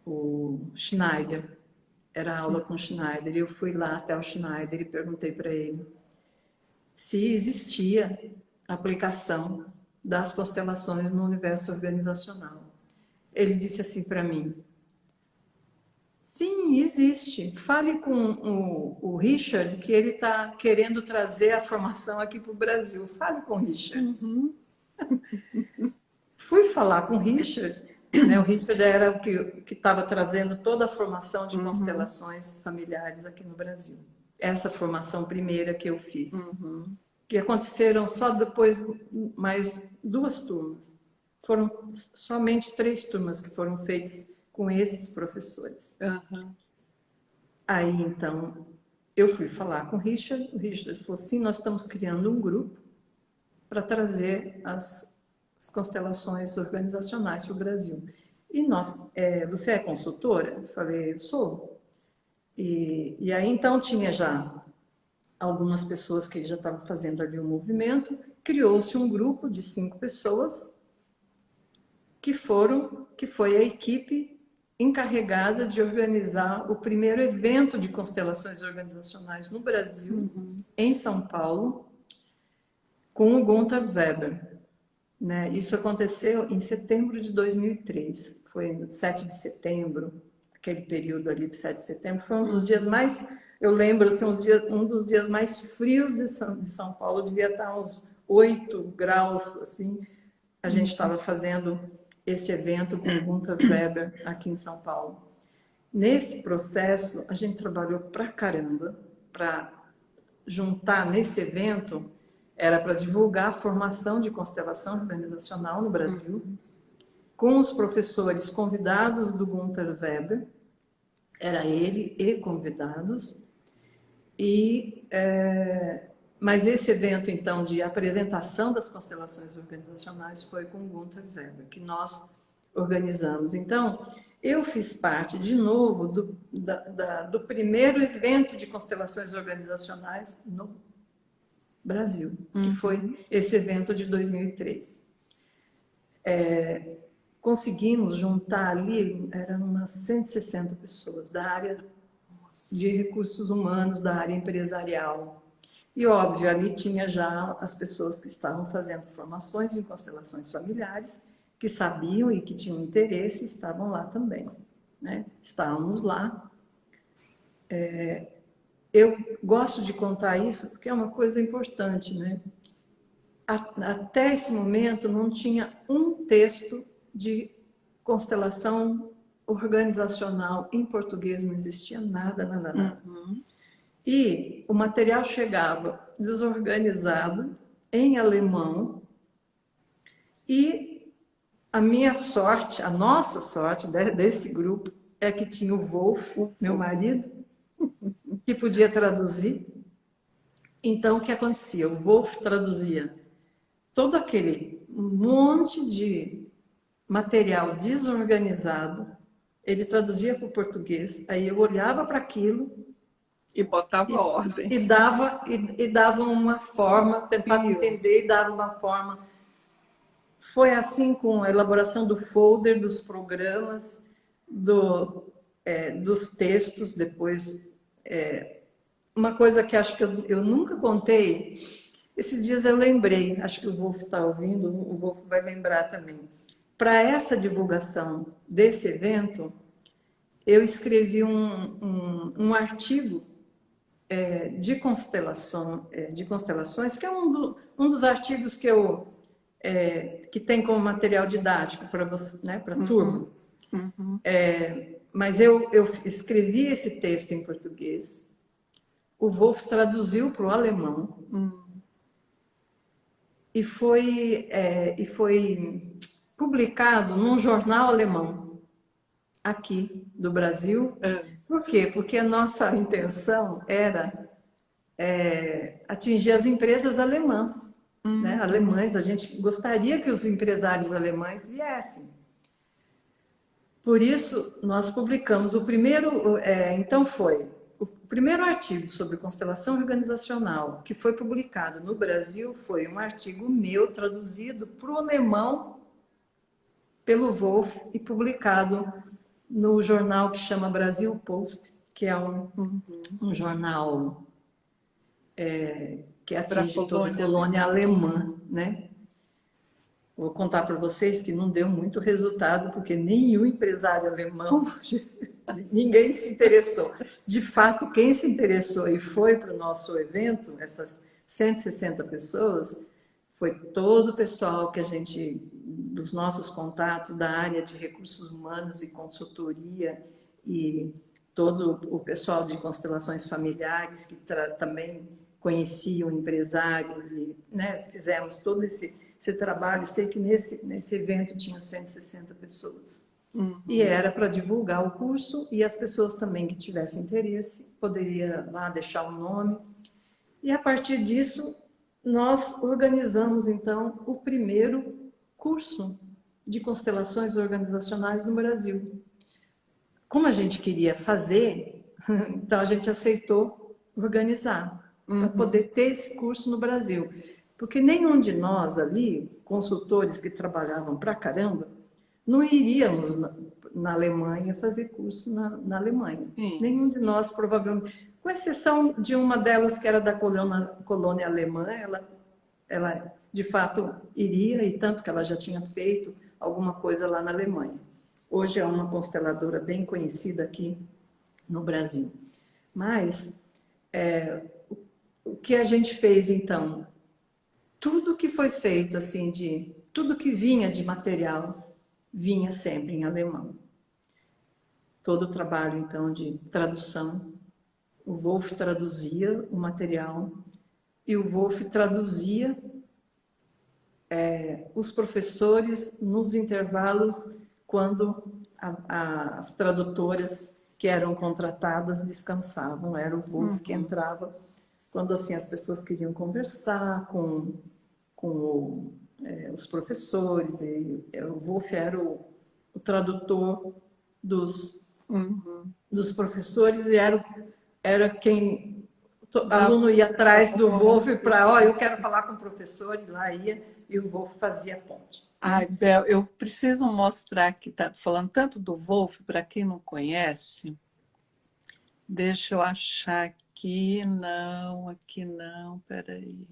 [SPEAKER 2] o Schneider. Era aula com o Schneider. E eu fui lá até o Schneider e perguntei para ele se existia aplicação das constelações no universo organizacional. Ele disse assim para mim, Sim, existe. Fale com o Richard, que ele está querendo trazer a formação aqui para o Brasil. Fale com o Richard.
[SPEAKER 1] Uhum.
[SPEAKER 2] Fui falar com o Richard, né? O Richard era o que estava trazendo toda a formação de
[SPEAKER 1] Uhum.
[SPEAKER 2] constelações familiares aqui no Brasil. Essa formação primeira que eu fiz,
[SPEAKER 1] Uhum.
[SPEAKER 2] que aconteceram só depois mais 2 turmas. Foram somente 3 turmas que foram feitas com esses professores.
[SPEAKER 1] Uhum.
[SPEAKER 2] Aí, então, eu fui falar com o Richard falou assim, nós estamos criando um grupo para trazer as constelações organizacionais para o Brasil. E você é consultora? Eu falei, sou. E aí, então, tinha já algumas pessoas que já estavam fazendo ali o movimento, criou-se um grupo de 5 pessoas que foi a equipe encarregada de organizar o primeiro evento de constelações organizacionais no Brasil,
[SPEAKER 1] Uhum.
[SPEAKER 2] em São Paulo, com o Gunther Weber. Né? Isso aconteceu em setembro de 2003, foi no 7 de setembro, aquele período ali de 7 de setembro, foi um dos dias mais, eu lembro, assim, um dos dias mais frios de São Paulo, devia estar uns 8 graus, assim, a gente estava fazendo esse evento com o Gunther Weber aqui em São Paulo. Nesse processo, a gente trabalhou pra caramba para juntar nesse evento, era para divulgar a formação de constelação organizacional no Brasil, com os professores convidados do Gunther Weber, era ele e convidados, mas esse evento, então, de apresentação das constelações organizacionais foi com o Gunther Weber, que nós organizamos. Então, eu fiz parte, de novo, do primeiro evento de constelações organizacionais no Brasil, que foi esse evento de 2003. Conseguimos juntar ali, eram umas 160 pessoas da área de recursos humanos, da área empresarial. E, óbvio, ali tinha já as pessoas que estavam fazendo formações em constelações familiares, que sabiam e que tinham interesse, estavam lá também. Né? Estávamos lá. Eu gosto de contar isso porque é uma coisa importante, né? Até esse momento não tinha um texto de constelação organizacional em português, não existia nada, nada, nada.
[SPEAKER 1] Uhum.
[SPEAKER 2] E o material chegava desorganizado, em alemão, e a minha sorte, a nossa sorte desse grupo, é que tinha o Wolf, meu marido, que podia traduzir. Então, o que acontecia? O Wolf traduzia todo aquele monte de material desorganizado, ele traduzia para o português, aí eu olhava para aquilo
[SPEAKER 1] E botava ordem.
[SPEAKER 2] e dava uma forma, tentava entender e dava uma forma. Foi assim com a elaboração do folder, dos programas, dos textos, depois. Uma coisa que acho que eu nunca contei, esses dias eu lembrei, acho que o Wolf está ouvindo, o Wolf vai lembrar também. Para essa divulgação desse evento, eu escrevi um artigo de constelações, que é um dos artigos que tem como material didático para você, né, para a turma.
[SPEAKER 1] Uhum.
[SPEAKER 2] Mas eu escrevi esse texto em português, o Wolf traduziu para o alemão e foi publicado num jornal alemão aqui do Brasil. Por quê? Porque a nossa intenção era atingir as empresas alemãs, né? Alemães. A gente gostaria que os empresários alemães viessem. Por isso, nós publicamos o primeiro, então foi o primeiro artigo sobre constelação organizacional que foi publicado no Brasil, foi um artigo meu traduzido para o alemão pelo Wolf e publicado no jornal que chama Brasil Post, que é um jornal que atinge toda a colônia alemã, né? Vou contar para vocês que não deu muito resultado, porque nenhum empresário alemão Ninguém se interessou. De fato, quem se interessou e foi para o nosso evento, essas 160 pessoas, foi todo o pessoal que a gente, dos nossos contatos da área de recursos humanos e consultoria, e todo o pessoal de constelações familiares que também conheciam empresários e, né, fizemos todo esse trabalho. Sei que nesse evento tinha 160 pessoas. E era para divulgar o curso, e as pessoas também que tivessem interesse poderia lá deixar o nome. E a partir disso, nós organizamos então o primeiro curso de constelações organizacionais no Brasil. Como a gente queria fazer, então a gente aceitou organizar para poder ter esse curso no Brasil. Porque nenhum de nós ali, consultores que trabalhavam pra caramba, não iríamos na Alemanha fazer curso na Alemanha.
[SPEAKER 1] Sim.
[SPEAKER 2] Nenhum de nós, provavelmente, com exceção de uma delas que era da colônia alemã, ela de fato iria, e tanto que ela já tinha feito alguma coisa lá na Alemanha. Hoje é uma consteladora bem conhecida aqui no Brasil. Mas o que a gente fez então? Tudo que foi feito, assim, tudo que vinha de material, vinha sempre em alemão. Todo o trabalho, então, de tradução, o Wolf traduzia o material e o Wolf traduzia os professores nos intervalos quando as tradutoras que eram contratadas descansavam. Era o Wolf que entrava quando assim as pessoas queriam conversar com os professores. E o Wolf era o tradutor dos professores e era quem o aluno ia atrás do Wolf para, eu quero falar com o professor, e lá ia, e o Wolf fazia a ponte.
[SPEAKER 1] Ai, Bel, eu preciso mostrar que tá falando tanto do Wolf, para quem não conhece. Deixa eu achar aqui não, peraí.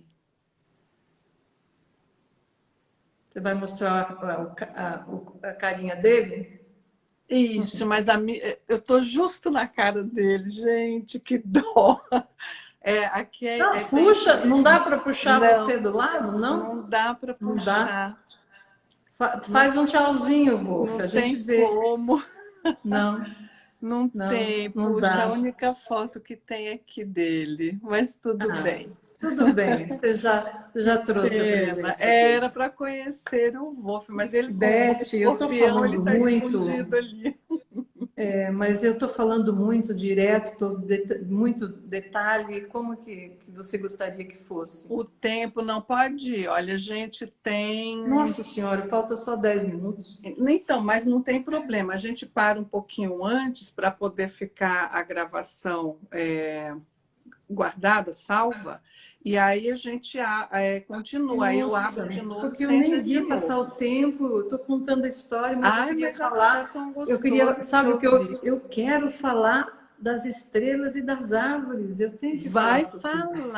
[SPEAKER 2] Você vai mostrar a carinha dele?
[SPEAKER 1] Isso, mas eu tô justo na cara dele, gente, que dó. Aqui
[SPEAKER 2] Não, puxa, não dá para puxar
[SPEAKER 1] não,
[SPEAKER 2] você do lado, não?
[SPEAKER 1] não dá para puxar.
[SPEAKER 2] Faz um tchauzinho, Wolf,
[SPEAKER 1] Não
[SPEAKER 2] a gente
[SPEAKER 1] tem
[SPEAKER 2] vê.
[SPEAKER 1] como.
[SPEAKER 2] Não,
[SPEAKER 1] Não
[SPEAKER 2] não,
[SPEAKER 1] tem,
[SPEAKER 2] não
[SPEAKER 1] puxa, a
[SPEAKER 2] dá.
[SPEAKER 1] única foto que tem aqui dele, mas tudo bem.
[SPEAKER 2] Tudo bem, você já trouxe a
[SPEAKER 1] Pena.
[SPEAKER 2] presença
[SPEAKER 1] Era
[SPEAKER 2] dele.
[SPEAKER 1] para conhecer o Wolf, mas ele, o
[SPEAKER 2] Beth, eu estou
[SPEAKER 1] escorpião, ele
[SPEAKER 2] falando
[SPEAKER 1] está
[SPEAKER 2] muito,
[SPEAKER 1] escondido ali.
[SPEAKER 2] mas eu estou falando muito direto, muito detalhe. Como que você gostaria que fosse?
[SPEAKER 1] O tempo não pode ir. Olha, a gente tem.
[SPEAKER 2] Nossa Senhora, falta só 10 minutos.
[SPEAKER 1] Então, mas não tem problema. A gente para um pouquinho antes para poder ficar a gravação guardada, salva, e aí a gente continua. Aí eu
[SPEAKER 2] Nossa,
[SPEAKER 1] abro de novo,
[SPEAKER 2] porque eu
[SPEAKER 1] senta
[SPEAKER 2] nem
[SPEAKER 1] de
[SPEAKER 2] vi passar
[SPEAKER 1] novo.
[SPEAKER 2] o tempo. Eu estou contando a história, mas eu
[SPEAKER 1] Ai,
[SPEAKER 2] queria
[SPEAKER 1] mas tá
[SPEAKER 2] falar.
[SPEAKER 1] tão
[SPEAKER 2] Eu queria,
[SPEAKER 1] gostoso te
[SPEAKER 2] sabe o que
[SPEAKER 1] ouvir.
[SPEAKER 2] eu quero falar das estrelas e das árvores. Eu tenho que falar sobre isso.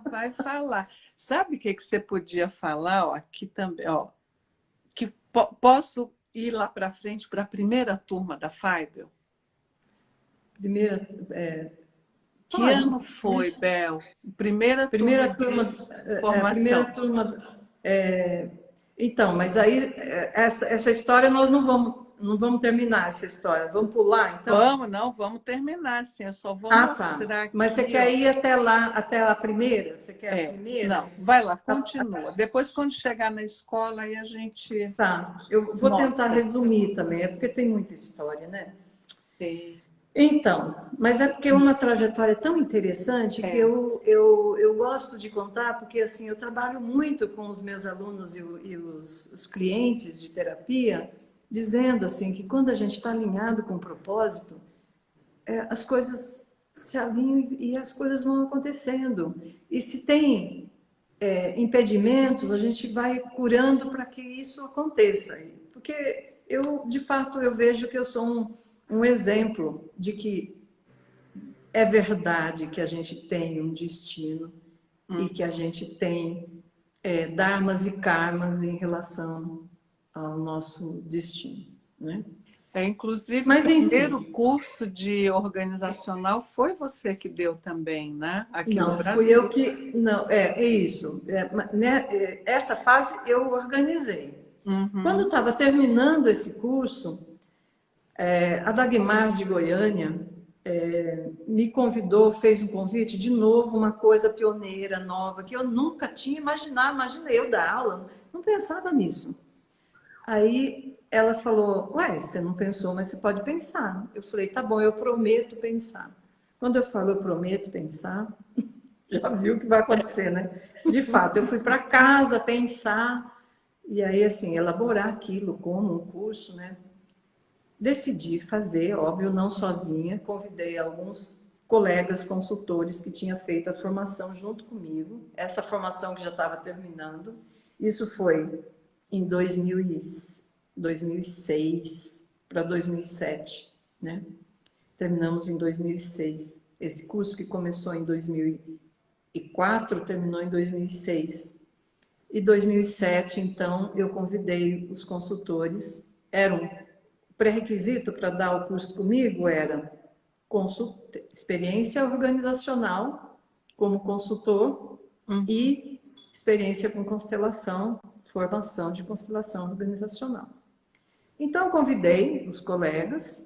[SPEAKER 1] Vai falar. Sabe o que que você podia falar? Ó, aqui também, ó, que posso ir lá para frente para a primeira turma da Faibel?
[SPEAKER 2] Primeira,
[SPEAKER 1] Que
[SPEAKER 2] pode.
[SPEAKER 1] ano foi, Bel? Primeira turma
[SPEAKER 2] Primeira
[SPEAKER 1] de
[SPEAKER 2] turma, primeira
[SPEAKER 1] formação.
[SPEAKER 2] turma. Então, mas aí essa história nós não vamos terminar essa história. Vamos pular, então?
[SPEAKER 1] Vamos terminar, sim. Eu só vou
[SPEAKER 2] Tá.
[SPEAKER 1] mostrar
[SPEAKER 2] Mas você
[SPEAKER 1] aqui,
[SPEAKER 2] quer
[SPEAKER 1] ó.
[SPEAKER 2] ir até lá, até a primeira? Você quer a primeira?
[SPEAKER 1] Não, vai lá, continua. Depois, quando chegar na escola, aí a gente
[SPEAKER 2] Tá. Eu vou tentar
[SPEAKER 1] mostra.
[SPEAKER 2] resumir também, é porque tem muita história, né?
[SPEAKER 1] Tem.
[SPEAKER 2] Então, mas é porque é uma trajetória tão interessante que eu gosto de contar, porque assim, eu trabalho muito com os meus alunos e os clientes de terapia, dizendo assim que quando a gente está alinhado com o propósito, as coisas se alinham e as coisas vão acontecendo. E se tem impedimentos, a gente vai curando para que isso aconteça. Porque de fato, eu vejo que eu sou um exemplo de que é verdade que a gente tem um destino e que a gente tem dharmas e karmas em relação ao nosso destino, né?
[SPEAKER 1] Inclusive, o
[SPEAKER 2] Mas,
[SPEAKER 1] primeiro
[SPEAKER 2] enfim,
[SPEAKER 1] curso de organizacional foi você que deu também, né? Aqui no
[SPEAKER 2] não, fui eu
[SPEAKER 1] Brasil.
[SPEAKER 2] que. Não, é isso. Né, essa fase eu organizei. Quando eu
[SPEAKER 1] Uhum,
[SPEAKER 2] estava terminando esse curso, a Dagmar de Goiânia me convidou, fez um convite, de novo, uma coisa pioneira, nova, que eu nunca tinha imaginado. Imaginei eu dar aula, não pensava nisso. Aí ela falou: Ué, você não pensou, mas você pode pensar. Eu falei: Tá bom, eu prometo pensar. Quando eu falo eu prometo pensar, já viu o que vai acontecer, né? De fato, eu fui para casa pensar e aí, assim, elaborar aquilo como um curso, né? Decidi fazer, óbvio, não sozinha, convidei alguns colegas consultores que tinham feito a formação junto comigo, essa formação que já estava terminando. Isso foi em 2006 para 2007, né? Terminamos em 2006. Esse curso que começou em 2004 terminou em 2006. E 2007, então, eu convidei os consultores. Era um pré-requisito para dar o curso comigo era experiência organizacional como consultor
[SPEAKER 1] uhum,
[SPEAKER 2] e experiência com constelação, formação de constelação organizacional. Então, eu convidei os colegas,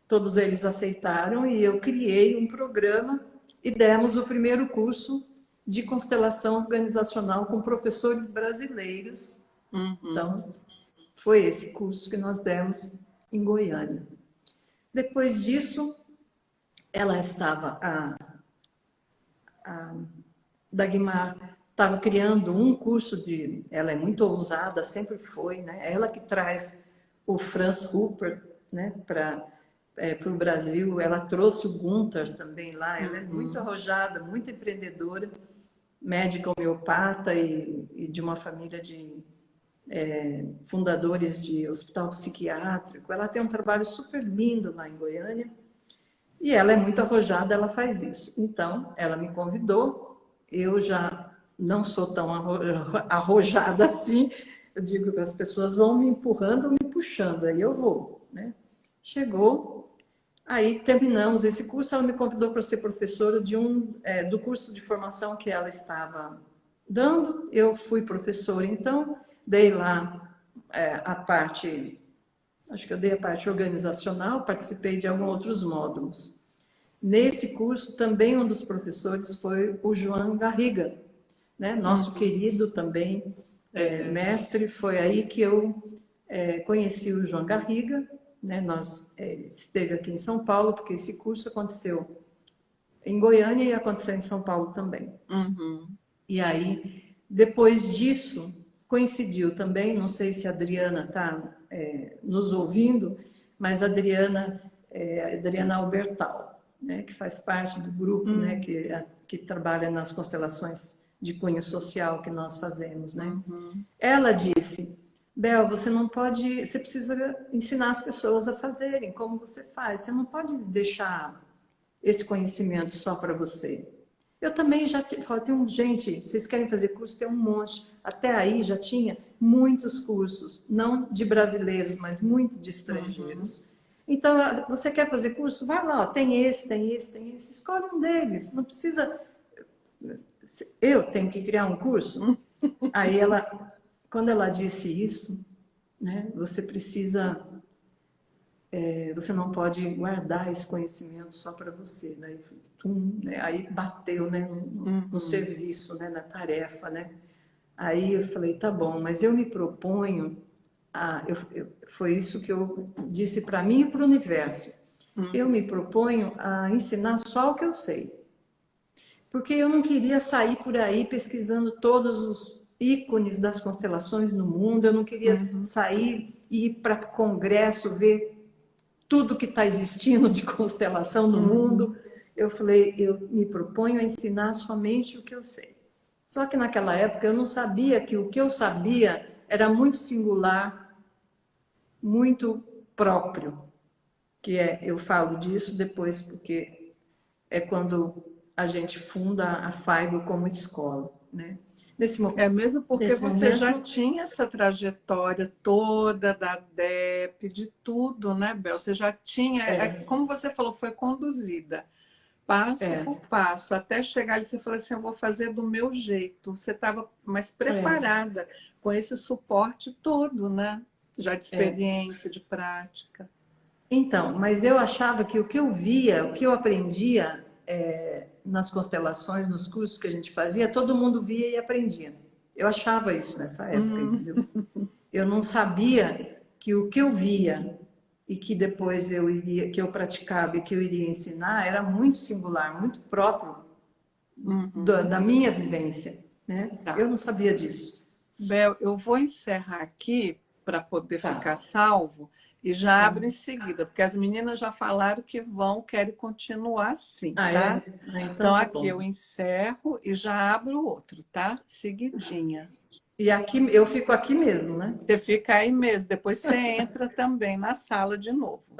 [SPEAKER 2] todos eles aceitaram e eu criei um programa e demos o primeiro curso de constelação organizacional com professores brasileiros.
[SPEAKER 1] uhum.
[SPEAKER 2] Então, foi esse curso que nós demos em Goiânia. Depois disso, ela estava, a Dagmar estava criando um curso de. Ela é muito ousada, sempre foi, né? Ela que traz o Franz Rupert, né, para o Brasil. Ela trouxe o Gunther também lá. Ela é muito
[SPEAKER 1] Uhum,
[SPEAKER 2] arrojada, muito empreendedora, médica homeopata e de uma família de fundadores de hospital psiquiátrico. Ela tem um trabalho super lindo lá em Goiânia. E ela é muito arrojada, ela faz isso. Então, ela me convidou, eu já não sou tão arrojada assim, eu digo que as pessoas vão me empurrando, me puxando, aí eu vou, né? Chegou, aí terminamos esse curso, ela me convidou para ser professora do curso de formação que ela estava dando, eu fui professora, então, dei lá a parte, acho que eu dei a parte organizacional, participei de alguns outros módulos. Nesse curso, também um dos professores foi o João Garriga, né? Nosso
[SPEAKER 1] uhum.
[SPEAKER 2] querido também
[SPEAKER 1] É.
[SPEAKER 2] mestre. Foi aí que eu conheci o João Garriga, né? Nós esteve aqui em São Paulo, porque esse curso aconteceu em Goiânia e aconteceu em São Paulo também.
[SPEAKER 1] Uhum,
[SPEAKER 2] E aí, depois disso, coincidiu também, não sei se a Adriana está nos ouvindo, mas a Adriana Albertal, né, que faz parte do grupo, né,
[SPEAKER 1] uhum,
[SPEAKER 2] que trabalha nas constelações de cunho social que nós fazemos, né?
[SPEAKER 1] uhum,
[SPEAKER 2] Ela disse: Bel, você não pode, você precisa ensinar as pessoas a fazerem como você faz. Você não pode deixar esse conhecimento só para você. Eu também já falei, tem gente, vocês querem fazer curso? Tem um monte. Até aí já tinha muitos cursos, não de brasileiros, mas muito de
[SPEAKER 1] uhum.
[SPEAKER 2] estrangeiros. Então, você quer fazer curso? Vai lá, ó, tem esse, tem esse, tem esse. Escolhe um deles. Não precisa. Eu tenho que criar um curso? Aí ela, quando ela disse isso, né, você precisa você não pode guardar esse conhecimento só para você, né? Né? Aí bateu, né, no
[SPEAKER 1] Uhum,
[SPEAKER 2] serviço, né, na tarefa, né? Aí eu falei, tá bom, mas eu me proponho foi isso que eu disse para mim e para o universo. Eu
[SPEAKER 1] uhum,
[SPEAKER 2] me proponho a ensinar só o que eu sei, porque eu não queria sair por aí pesquisando todos os ícones das constelações no mundo, eu não queria
[SPEAKER 1] uhum,
[SPEAKER 2] sair e ir para congresso ver tudo que está existindo de constelação no mundo.
[SPEAKER 1] uhum,
[SPEAKER 2] Eu falei, eu me proponho a ensinar somente o que eu sei. Só que naquela época eu não sabia que o que eu sabia era muito singular, muito próprio, que eu falo disso depois porque é quando a gente funda a FAIGO como escola, né?
[SPEAKER 1] É mesmo porque
[SPEAKER 2] nesse
[SPEAKER 1] você já
[SPEAKER 2] momento.
[SPEAKER 1] tinha essa trajetória toda da DEP, de tudo, né, Bel? Você já tinha, como você falou, foi conduzida, passo
[SPEAKER 2] É,
[SPEAKER 1] por passo, até chegar ali, você falou assim, eu vou fazer do meu jeito. Você estava mais
[SPEAKER 2] é,
[SPEAKER 1] preparada com esse suporte todo, né? Já de
[SPEAKER 2] é.
[SPEAKER 1] experiência, de prática.
[SPEAKER 2] Então, mas eu achava que o que eu via, o que eu aprendia nas constelações, nos cursos que a gente fazia, todo mundo via e aprendia. Eu achava isso nessa época,
[SPEAKER 1] Hum,
[SPEAKER 2] entendeu? Eu não sabia que o que eu via e que depois eu iria, que eu praticava e que eu iria ensinar era muito singular, muito próprio
[SPEAKER 1] uhum,
[SPEAKER 2] da minha vivência, né?
[SPEAKER 1] tá.
[SPEAKER 2] Eu não sabia disso.
[SPEAKER 1] Bel, eu vou encerrar aqui para poder ficar
[SPEAKER 2] Tá.
[SPEAKER 1] salvo e já
[SPEAKER 2] Tá.
[SPEAKER 1] abro em seguida, porque as meninas já falaram que vão, querem continuar assim,
[SPEAKER 2] Ah,
[SPEAKER 1] tá?
[SPEAKER 2] é? Ah, então
[SPEAKER 1] Então
[SPEAKER 2] tá
[SPEAKER 1] aqui eu
[SPEAKER 2] bom.
[SPEAKER 1] encerro e já abro outro, tá? Seguidinha.
[SPEAKER 2] E aqui eu fico aqui mesmo, né?
[SPEAKER 1] Você fica aí mesmo, depois você entra também na sala de novo.